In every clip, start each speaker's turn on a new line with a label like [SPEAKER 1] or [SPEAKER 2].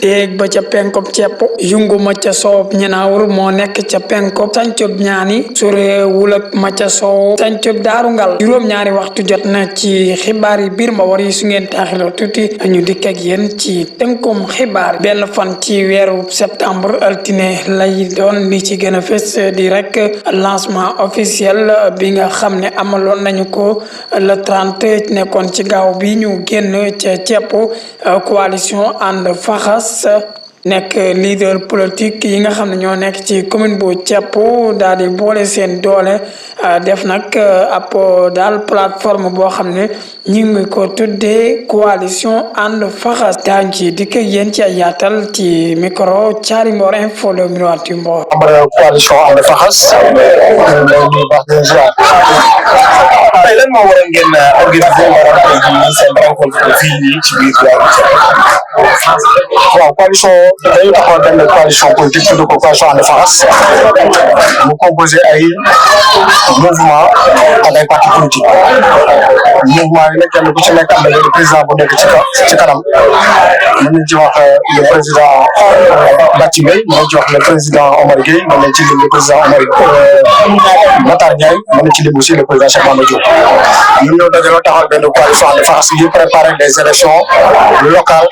[SPEAKER 1] déeg ba ca penkob cepp yungu ma ca soob ñanaawul moo nekk ca penkob sancub ñaani sorewul ak ma ca soow sancub daaru ngal juróom-ñaari waxtu jot na ci xibaar yi biir Mbawar yi su ngeen taaxiloo tuuti ñu dikk ak yéen ci tënkum xibaar benn fan ci weeru septembre altine lay doon li ci gën a fës di rek lancement officiel bi nga xam ne amaloon nañu ko le 30 nekkoon ci gaaw bi ñu génn ca cepp coalition ànd faxas nekk leader politique yi nga xam ne ñoo nekk ci commune bu cepp daal di boole seen doole def nag ab daal plateforme boo xam ne ñu ngi ko tuddee coalition ànd faxas daañ ci dikk yéen ci ay yaatal ci micro Thiary Mbor info le Minoati Mbor
[SPEAKER 2] coalition ànd faxas tey lan moo waral ngeen organiser seen rencontre fii nii ci biir waaw coalition dañu taxawal benn coalition politique tudd ko coalition ànd faxas mu composé ay mouvement ak ay parti politique mouvement yi nag kenn ku ci nekk am na président bu nekk ci kanam mën nañ ci wax le président Bathie Mbaye mën nañ ci wax le président Omar Gueye mën nañ ci lim le président Matar Ndiaye mën nañ ci lim aussi le président Cheikh Bamba Diop ñun ñoo dajaloo taxawal benn coalition ànd faxas yi préparer des élections locales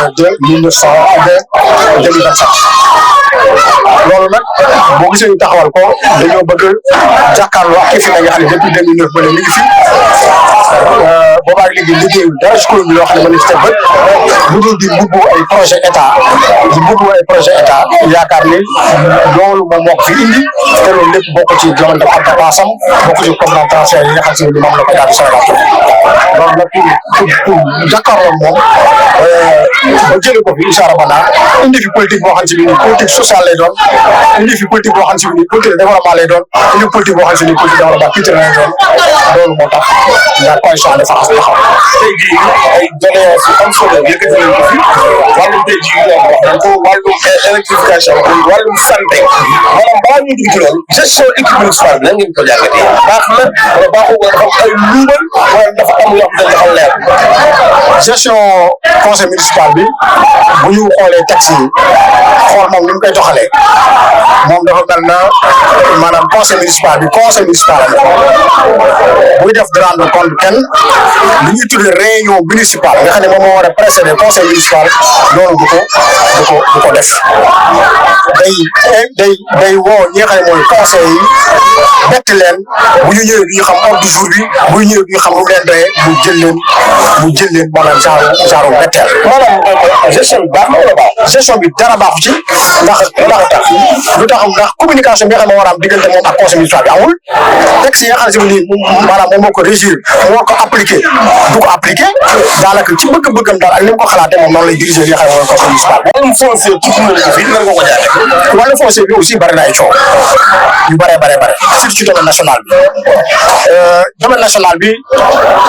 [SPEAKER 2] de 2027 loolu nag boo gisee ñu taxawal ko dañoo bëgg jàkkaarloo ak fi nga xam ne depuis 2009 ba léegi mi ngi fi boobaag léegi liggéeyul dara ci commune bi loo xam ne mën nañu ci teg bët lu dul di mbubbu ay projet état yaakaar ni loolu moom moo ko fi indi te loolu lépp bokk ci demande ak paasam bokk ci programme transfert yi nga xam si ne moom la ko état du Sénégal loolu nag pour jàkkaarloo moom ba jëlee ko fi incha allah indi fi politique boo xam si ne politique sociale lay doon indi fi politique boo xam si ne politique développement lay doon indi politique boo xam si ne politique développement culturel lay doon loolu moo tax la coalition ànd faxas taxaw. tey jii ay doléances yu am solo yëkkati nañ ko fi wàllum tey jii wax nañ ko wàllum électrification wàllum santé maanaam balaa ñuy dugg ci loolu gestion équipe municipale bi nan ngeen ko jàngatee baax na wala baaxul wala dafa am ay luubal wala dafa am yoo xam ne dafa leer. gestion conseil municipal bi bu ñu xoolee taxi yi xool moom ni mu koy doxalee moom dafa mel na maanaam conseil municipal buy def de rendre compte kenn li ñuy tuddee réunion municipale nga xam ne moom moo war a précéder conseil municipal loolu du ko def day woo ñi nga xam ne mooy conseil yi bett leen bu ñu ñëwee du ñu xam ordre du jour bi bu ñu ñëwee du ñu xam lu leen doyee mu jël leen maanaam genre betteel. maanaam gestion bi baax na wala baax gestion bi dara baaxu ci ndax communication bi nga xam ne moo war a am diggante moom ak conseil municipal bi amul texte yi nga xam ne maanaam moom moo ko régir moo ko appliqué du ko appliqué daanaka ci bëgg-bëggam daal ak ni mu ko xalaatee moom noonu lay diriger li nga xam ne mooy conseil municipal. wàllum foncier ci commune bi nan nga ko jaaree. wàllum foncier bi aussi bari na ay coow yu bare surtout ci domaine national bi domaine national bi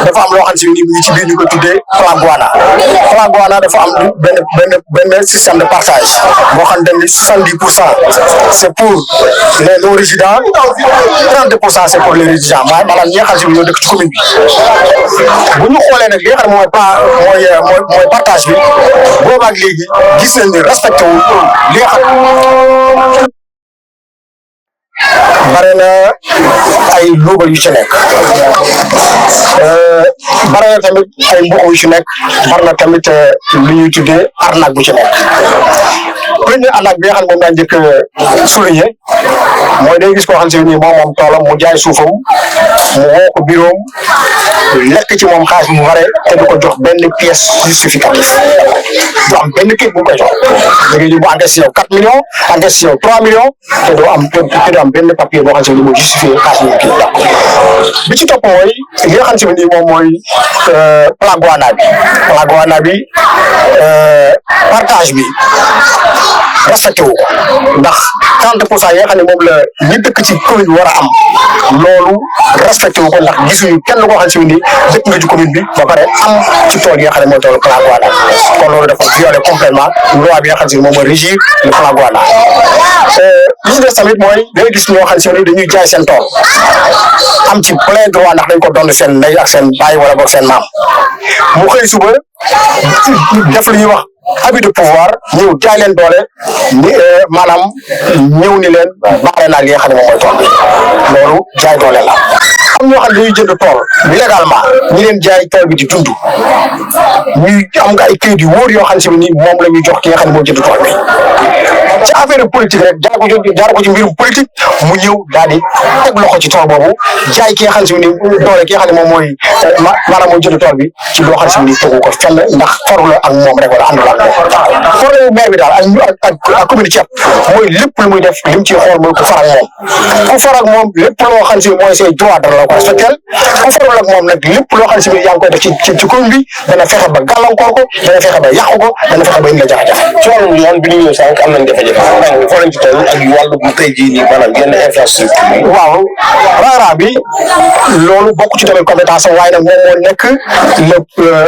[SPEAKER 2] dafa am loo xam si ni mu ngi ci biir ñu ko tuddee plan Guana dafa am benn système de partage boo xam ne 70% c'est pour les non résidents 30% c'est pour les résidents maanaam ñi nga xam si ñoo dëkk ci commune bi bu ñu xoolee nag li nga xam ne mooy partage bi boobaag léegi gis nañ ni respecté wu li nga xam bare na ay luubal yu ci nekk bare na tamit ay mbuq yu ci nekk bare na tamit lu ñuy tuddee arnaque bu ci nekk premier arnaque bi nga xam ne moom daa njëkk souligné mooy day gis koo xam si ni moom toolam mu jaay suufam mu woo ko bureau lekk ci moom xaalis bu bare te du ko jox benn pièce justificative du am benn kayit bu koy jox léegi bu encaissé yow 4 millions encaissé yow 3 millions te du am benn papier boo xam si ni mooy justifié xaalis bu kii bi ci topp mooy li nga xam si ni moom mooy plan Guana bi partage bi respecté wu ko ndax 30% yi nga xam ne moom la ñi dëkk ci commune bi war a am loolu respecté wu ko ndax gisuñu kenn koo xam si ni dëkk nga ci commune bi ba pare am ci tool yi nga xam ne mooy toolu plan Guana kon loolu dafa violé complètement loi bi nga xam si ni moom mooy régir le plan Guana li ci des tamit mooy da ngay gis ñoo xam si ni dañuy jaay seen tool am ci plein droit ndax dañ ko doon seen ndey ak seen baay wala boog seen maam mu xëy suba def li ñuy wax abus de pouvoir ñëw jaay leen doole maanaam ñëw ni leen baale naa li nga xam ne moom mooy tool bi loolu jaay doole la. am ñoo xam ne dañuy jënd tool légalement ñi leen jaay tool bi di dund ñuy am nga ay kayit yu wóor yoo xam ne ni moom la ñuy jox ki nga xam ne moo jënd tool bi ci affaire politique rek jaar ko ci mbirum politique mu ñëw daal di teg loxo ci tool boobu jaay ki nga xam ne ni doole ki nga xam ne moom mooy maanaam mooy jënd tool bi ci loo xam ne ni tegu ko fenn ndax faru la ak moom rek wala àndul ak moom problème maire bi daal ak commune Thiep mooy lépp lu muy def li mu ciy xool mooy ku far ak moom ku far ak moom lépp loo xam ne mooy say droit dana la ko respecté ku farul ak moom nag lépp loo xam ne yaa ngi koy def ci commune bi dana fexe ba gàllankoor ko dana fexe ba yàqu ko dana fexe ba indi la jafe-jafe.
[SPEAKER 3] ci wàllum yoon bi ñu ñëw sànq am nañ jafe-jafe foo lañ ci toll ak wàllu bu tey jii nii maanaam yenn infrastructure yi.
[SPEAKER 2] waaw RARA bi loolu bokk ci domaine compétence waaye nag moom moo nekk le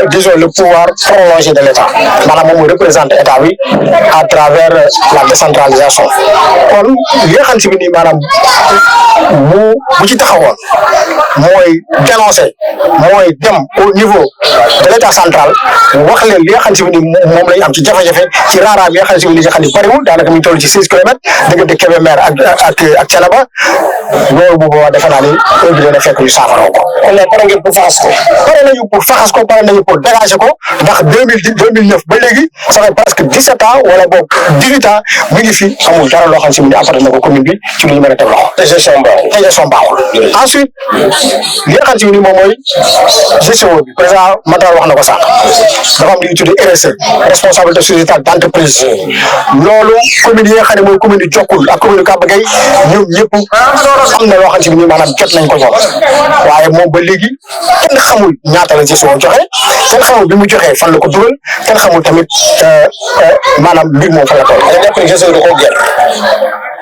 [SPEAKER 2] disons le pouvoir prolongé de l' état maanaam moom mooy représenté état bi à travers la décentralisation kon li nga xam ne nii maanaam bu ci taxawoon mooy dénoncer mooy dem au niveau de l' état central wax leen li nga xam ne moom la ñu am ci jafe-jafe ci RARA bi nga xam ne bariwul daanaka mi ngi toll ci 16 kilomètres diggante Kébémer ak Thiénaba loolu bu boobaa defe naa ni heure bi dina fekk ñu saafara ko.
[SPEAKER 3] kon nag pare ngeen pour faxas ko.
[SPEAKER 2] pare nañu pour faxas ko pare nañu pour dégager ko ndax 2009 ba léegi ça fait presque 17 ans wala boog 18 ans mi ngi fi amul dara loo xam ne apporté na ko commune bi ci li ñu mën a teg loxo.
[SPEAKER 3] te gestion baaxul.
[SPEAKER 2] ensuite li nga xam ne moom mooy GCO bi président Matar wax na ko sànq dafa am lu ñuy tuddee RSE responsabilité sociétale d' entreprise loolu commune yi nga xam ne mooy commune yu Jokkul ak commune Kamba Gueye ñoom ñëpp am na loo xam ne maanaam jot nañ ko ñoom waaye moom ba léegi kenn xamul ñaata la GCO joxe kenn xamul bi mu joxee fan la ko dugal kenn xamul tamit maanaam mbir moom fan la toll.
[SPEAKER 3] da jàpp ne GCO da koo ger.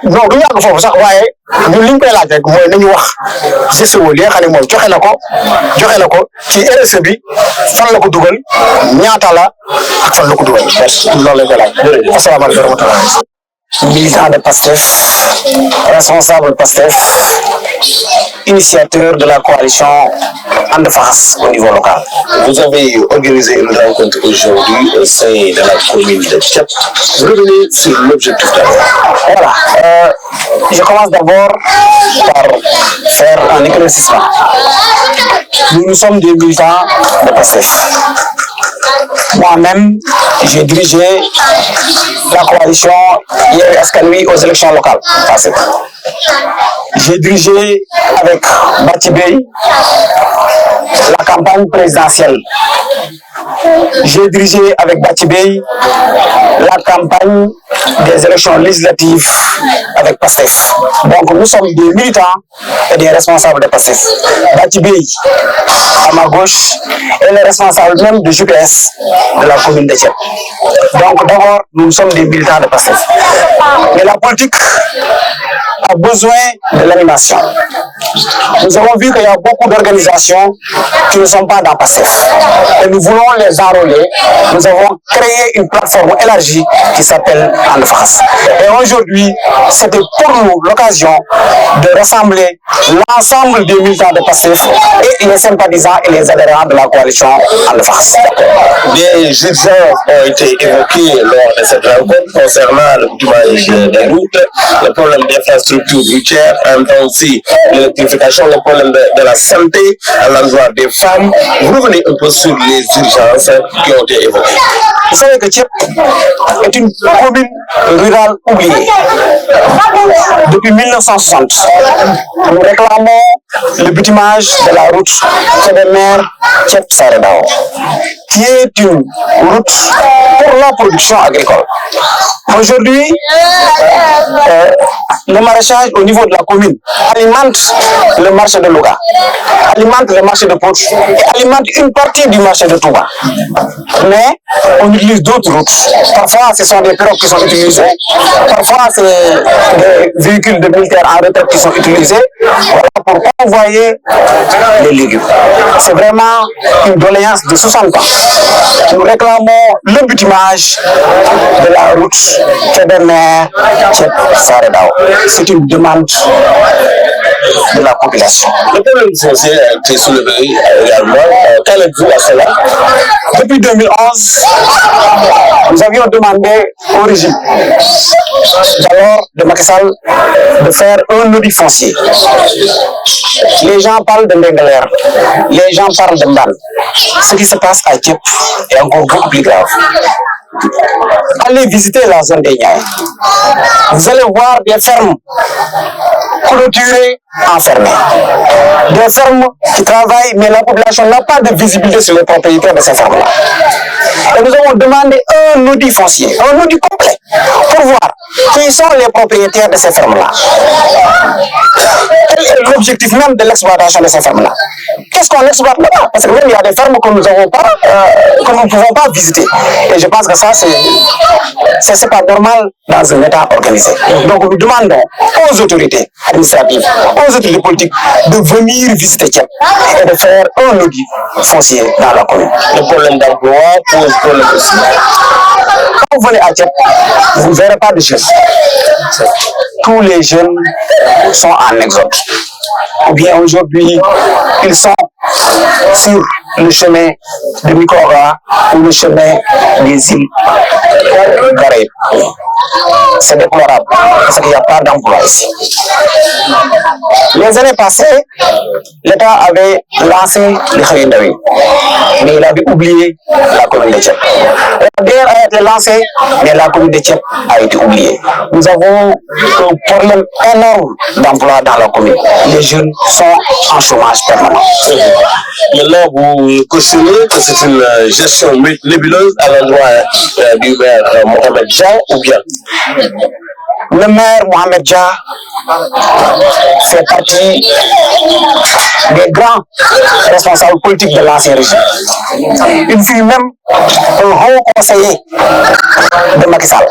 [SPEAKER 2] non du yàgg foofu sax waaye ñun li ñu koy laaj rek mooy nañu wax GCO li nga xam ne moom joxe na ko ci RSE bi fan la ko dugal ñaata la ak fan la ko dugal loolu lañ koy laaj. jërëjëf asalaamaaleykum wa rahmatulah.
[SPEAKER 4] Militant de PASTEF, responsable PASTEF, initiateur de la coalition And Faxas au niveau local.
[SPEAKER 3] Vous avez organisé une rencontre aujourd'hui au sein de la commune de Thiep. Revenez sur l'objectif d'abord.
[SPEAKER 4] Voilà. Je commence d'abord par faire un éclaircissement. Nous sommes des militants de PASTEF. Moi-même, j'ai dirigé la coalition Yewwi Askan Wi aux élections locales passées. J'ai dirigé avec Bathie Beye la campagne présidentielle. J'ai dirigé avec Bathie Beye la campagne des élections législatives avec PASTEF. Donc nous sommes des militants et des responsables de PASTEF. Bathie Beye, à ma gauche, est le responsable même de GPS de la commune de Thiep. Donc d'abord, nous sommes des militants de PASTEF. Mais la politique a besoin de l'animation. Nous avons vu qu'il y a beaucoup d'organisations qui ne sont pas dans PASTEF. Et nous voulons les enrôler. Nous avons créé une plateforme élargie qui s'appelle And Faxas. Et aujourd'hui, c'était pour nous l'occasion de rassembler l'ensemble des militants de PASTEF et les sympathisants et les adhérents de la coalition And Faxas.
[SPEAKER 3] Des urgences ont été évoquées lors de cette rencontre concernant le bâtiment des routes, le problème d'infrastructure routière, mais aussi l'électrification, le problème de la santé à l'endroit des femmes. Vous revenez un peu sur les urgences qui ont été évoquées.
[SPEAKER 4] Vous savez que Thiep est une commune rurale oubliée. Depuis 1960, nous réclamons le bitumage de la route Kébémer-Thiep-Saredao, qui est une route pour la production agricole. Aujourd'hui, le maraîchage au niveau de la commune alimente le marché de Louga, alimente le marché de Pout et alimente une partie du marché de Touba. Mais on utilise d'autres routes. Parfois, ce sont des pirogues qui sont utilisées. Parfois, c'est des véhicules de militaires en retraite qui sont utilisés pour envoyer les légumes. C'est vraiment une doléance de 60 ans. Nous réclamons le bitumage de la route Kébémer-Thiep-Saredao. C'est une demande de la population.
[SPEAKER 3] Le problème foncier a été soulevé également. Qu'en êtes-vous à cela?
[SPEAKER 4] Depuis 2011, nous avions demandé au régime d'alors de Macky Sall de faire un audit foncier. Les gens parlent de Ndengler, les gens parlent de Mban. Ce qui se passe à Thiep est encore beaucoup plus grave. Allez visiter la zone des Niayes. Vous allez voir des fermes clôturées, enfermées. Des fermes qui travaillent, mais la population n'a pas de visibilité sur les propriétaires de ces fermes-là. Et nous avons demandé un audit foncier, un audit complet, pour voir qui sont les propriétaires de ces fermes-là. Quel est l'objectif même de l'exploitation de ces fermes-là? Qu'est-ce qu'on exploite là-bas? Parce que même il y a des fermes que nous n'avons pas, que nous ne pouvons pas visiter. Et je pense que ça, c'est pas normal dans un État organisé. Donc nous demandons aux autorités administratives, aux autorités politiques de venir visiter Thiep et de faire un audit foncier dans la commune.
[SPEAKER 3] Le problème d'emploi pose problème aussi.
[SPEAKER 4] Quand vous venez à Thiep, vous ne verrez pas de jeunes. Tous les jeunes sont en exode. Ou bien aujourd'hui, ils sont sur le chemin de Mikora ou le chemin des îles Caraïbes. C'est déplorable parce qu'il n'y a pas d'emploi ici. Les années passées, l'État avait lancé le Khaïdawi, mais il avait oublié la commune de Thiep. La guerre a été lancée, mais la commune de Thiep a été oubliée. Nous avons un problème énorme d'emploi dans la commune. Les jeunes sont en chômage permanent.
[SPEAKER 3] Maintenant, vous cautionnez que c'est une gestion nébuleuse à l'endroit du maire Mohamed Dia ou bien?
[SPEAKER 4] Le maire Mohamed Dia fait partie des grands responsables politiques de l'ancien régime. Il fut même un haut conseiller de Macky Sall.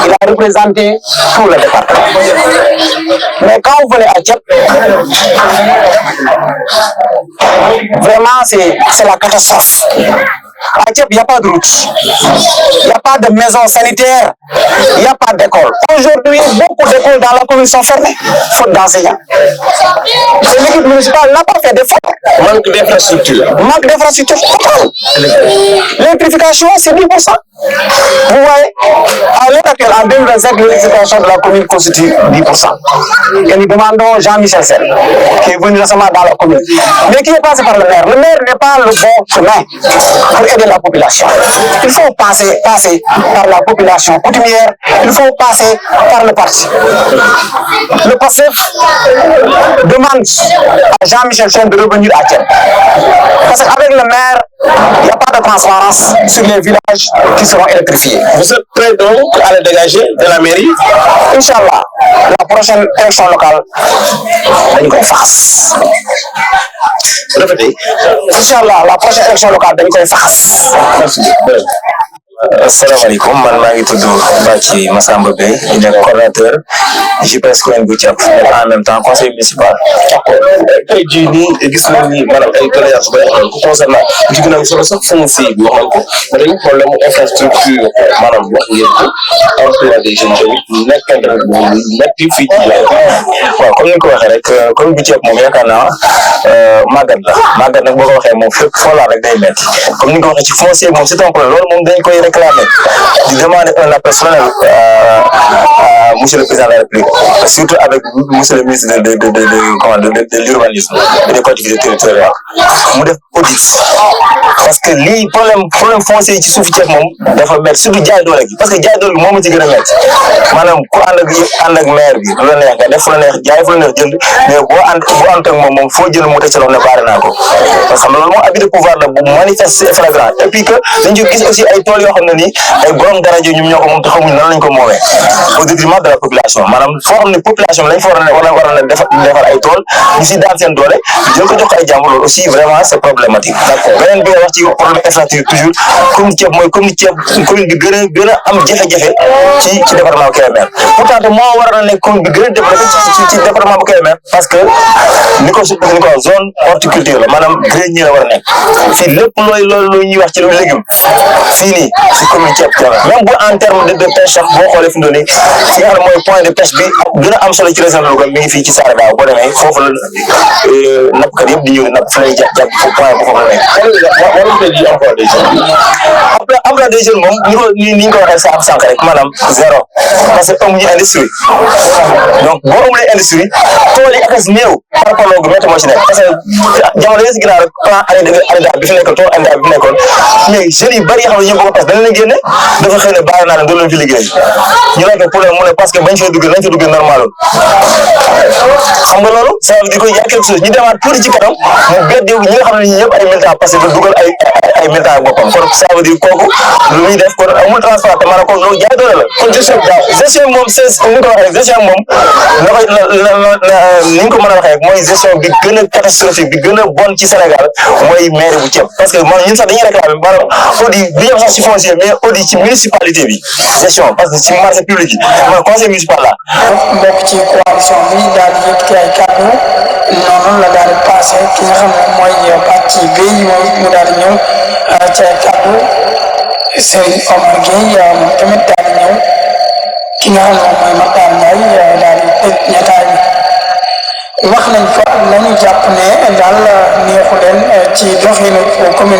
[SPEAKER 4] Il a représenté tout le département. Mais quand vous venez à Thiep, vraiment c'est la catastrophe. À Thiep, il n'y a pas de route, il n'y a pas de maison sanitaire, il n'y a pas d'école. Aujourd'hui, beaucoup d'écoles dans la commune sont fermées, faute d'enseignants. L'équipe municipale n'a pas fait d'efforts.
[SPEAKER 3] Manque d'infrastructure.
[SPEAKER 4] Manque d'infrastructure totale. L'électrification, c'est 10%. Vous voyez, à l'heure actuelle, en 2025, l'électrification de la commune constitue 10%. Et nous demandons Jean-Michel Sen, qui est venu récemment dans la commune, mais qui est passé par le maire. Le maire n'est pas le bon chemin pour aider la population. Il faut passer par la population coutumière, il faut passer par le parti. Le PASTEF demande à Jean-Michel Sen de revenir à Thiep. Parce qu'avec le maire, il n'y a pas de transparence sur les villages qui seront électrifiés.
[SPEAKER 3] Vous êtes prêt donc à le dégager de la mairie?
[SPEAKER 4] Inch'Allah, la prochaine élection locale, dañ koy faxas.
[SPEAKER 3] Répétez.
[SPEAKER 4] Inch'Allah, la prochaine élection locale, dañ koy faxas.
[SPEAKER 3] Merci.
[SPEAKER 5] asalaamaaleykum man maa ngi tudd Bathie Massamba Bey di nekk coordonnateur JPS commune bu Thiep en même temps conseil municipal.
[SPEAKER 3] D'accord tey jii nii gis nañ ni maanaam ay doléances ba yoo xam concernant li gën a am solo sax foncier bi wax nañ ko mais dañu problème mu infrastructure maanaam wax ngeen ko emploi des jeunes tamit nekk na bu metti fii ci la
[SPEAKER 5] waaw comme ni nga ko waxee rek commune bu Thiep moom yaakaar naa màggat la màggat nag boo ko waxee moom fépp foo laal rek day metti comme ni nga ko waxee ci foncier moom c'est un problème loolu moom dañ koy réclamer di demander un appel solennel à monsieur le président de la République surtout avec monsieur le ministre de l'urbanisme et des collectivités territoriales mu def audit parce que lii problème foncier ci suufu Thiep moom dafa métti surtout jaay doole gi parce que jaay doole gi moom ci gën a métti maanaam ku ànd ak maire bi lu la neex nga def fu la neex jaay fu la neex jënd mais boo ànd ak moom foo jël mu teg ci loxo ne baare naa ko parce que loolu moom abus de pouvoir la bu manifeste flagrant et puis que dañu gis aussi ay tool yoo xam ne nii ay borom daraja ñoom ñoo ko moom te xamuñ nan lañ ko moomee au détriment de la population maanaam foo xam ne population lañ fa war a defar ay tool ñu si daan seen doole jël ko jox ay jàmbur loolu aussi vraiment c'est problématique. beneen bi nga wax ci problème infrastructure toujours commune Thiep mooy commune Thiep commune bi gën a am jafe-jafe ci département bu Kébémer pourtant moo war a nekk commune bi gën a développé ci département bu Kébémer parce que ni ko zone horticulture la maanaam grenier la war a nekk fii lépp loolu ñuy wax ci lu légume fii nii si commune Thiep même bu en terme de pêche sax boo xoolee fi mu doon nii fi nga xam ne mooy point de pêche bi gën a am solo ci région de Louga mi ngi fii ci Saraba boo demee foofu la nappkat yëpp di ñëw napp fa lay jàpp point bu foofu la nekk. emploi des jeunes moom ni ñu ko waxee sànq rek maanaam zéro parce que amuñu industrie donc boo amulee industrie tool yi ak as néew par rapport ak météo moo ci nekk parce que jamono yii si ginnaaw rek plan ANIDA bi fi nekkoon tool ANIDA bi fi nekkoon mais jeunes yu bëri yi xam ne ñu bëgg a tas dañ leen génne dafa xëy na bàyyi naa leen doon leen fi liggéey ñu nekk pour mu ne parce que bañ fee dugg nañ fa dugg normal xam nga loolu ça veut dire que y a quelque chose ñu demaat tuuti ci kanam mu beddi ñi nga xam ne ñi ñëpp ay militants parce que dugal ay militants boppam kon ça veut dire kooku lu muy def kon amul transparent te maanaam kon loolu jaay doole la kon gestion moom c'est ni ko waxee gestion moom ni ñu ko mën a waxee mooy gestion bi gën a catastrophique bi gën a bon ci Sénégal mooy maire bu Thiep parce que man ñun sax dañuy réclamer maanaam audit bi ñëw sax ci foncier mais audit ci municipalité bi gestion parce que ci marché public yi man conseil municipal la
[SPEAKER 1] bokk ci coalition bi daal di yëkkati ay kàddu noonu la daal di passé ki nga xam ne mooy parti bi mu daal di ñëw ci ay kàddu Serigne Omar Gueye moom tamit daal di ñëw ki nga xam ne mooy Matar Ndiaye daal di tëj ñettaay bi wax nañ fa lañu jàpp ne daal neexu leen ci doxinu commune